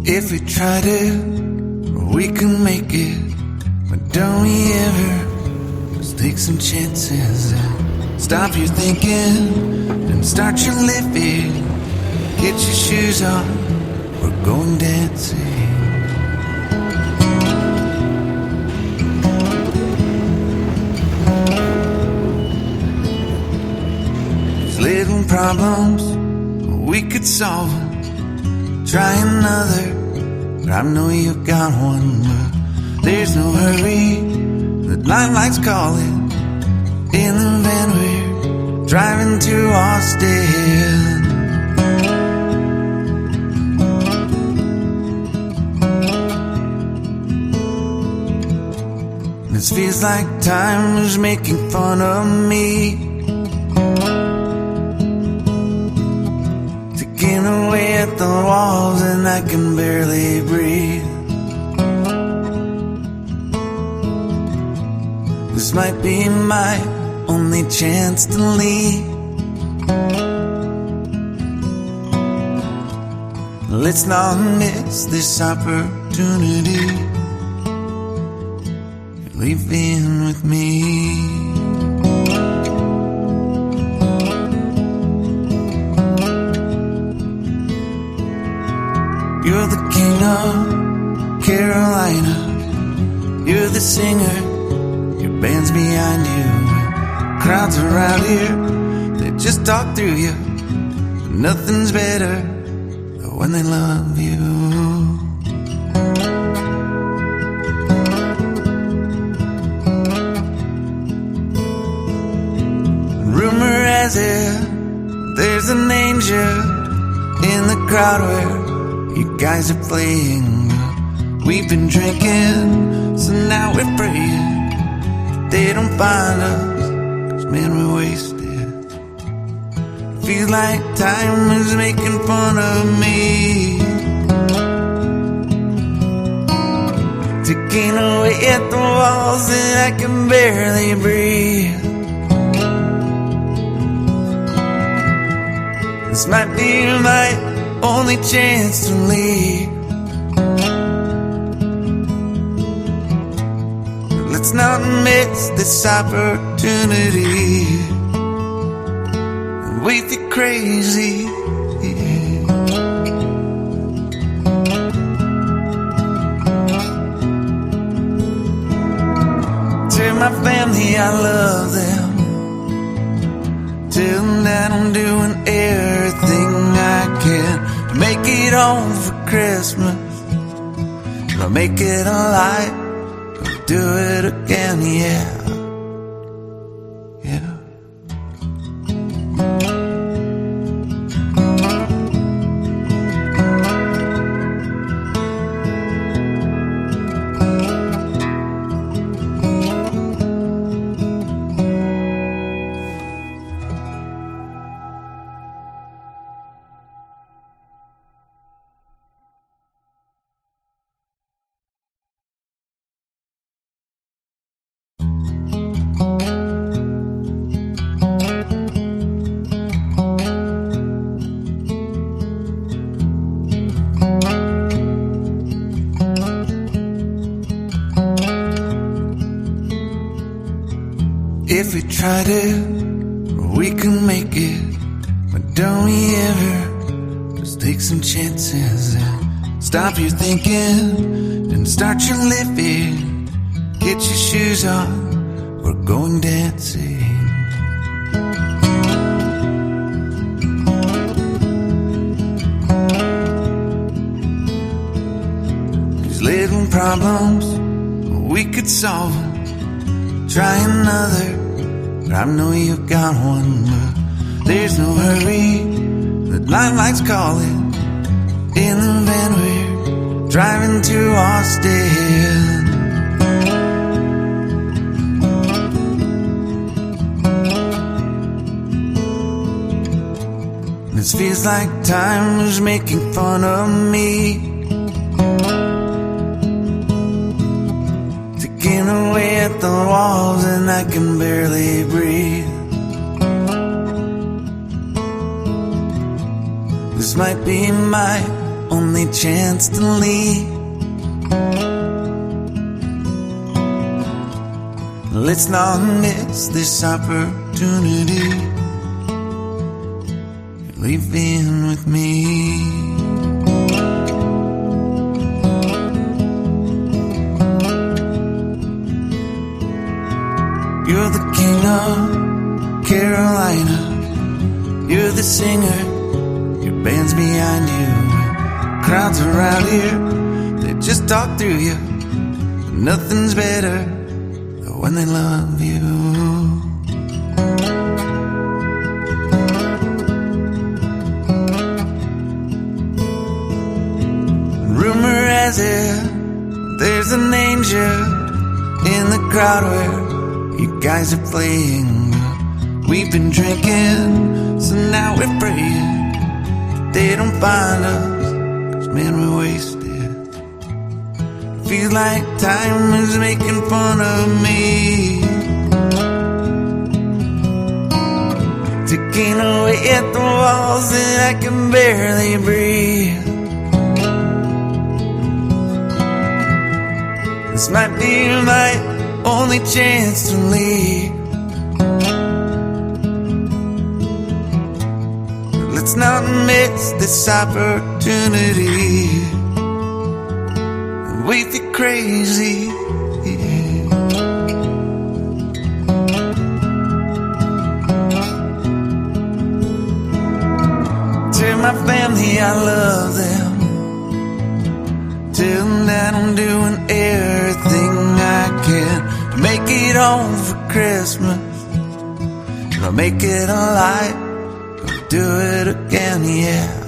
If we try to, we can make it. But don't we ever just take some chances and stop your thinking and start your living. Get your shoes on, we're going dancing. These little problems, we could solve them. Try another, but I know you've got one. But there's no hurry, the lifelight's calling. In the van we're driving to Austin. This feels like time is making fun of me, taking away at the walls and I can barely breathe. This might be my only chance to leave. Let's not miss this opportunity. Leave in with me. You're the king of Carolina. You're the singer, your band's behind you. Crowds around here, they just talk through you. Nothing's better than when they love you. Rumor has it, there's an angel in the crowd where you guys are playing. We've been drinking, so now we're praying they don't find us, 'cause man, we're wasted. Feels like time is making fun of me, taking away at the walls and I can barely breathe. This might be my only chance to leave. Let's not miss this opportunity. We feel crazy. Tell my family I love them. Tell them that I'm doing everything I can to make it home for Christmas. I'll make it alive, I'll do it again, yeah. Yeah. If we try to, we can make it. But don't we ever just take some chances and stop your thinking and start your living. Get your shoes on, we're going dancing. These little problems, we could solve them. Try another, but I know you've got one. But there's no hurry, the lifelight's calling. In the van we're driving to Austin. This feels like time is making fun of me, taking away at the walls and I can barely breathe. This might be my only chance to leave. Let's not miss this opportunity. You're leaving with me. You're the king of Carolina. You're the singer, your band's behind you. Crowds around here, they just talk through you. Nothing's better than when they love you. Rumor has it, there's an angel in the crowd where you guys are playing. We've been drinking, so now we're praying they don't find us, 'cause man, we're wasted. Feels like time is making fun of me, ticking away at the walls that I can barely breathe. This might be my only chance to leave. Let's not miss this opportunity. We feel crazy. Tell my family I love them. Tell them that I'm doing everything I can to make it home for Christmas. Gonna make it alive. Do it again, yeah.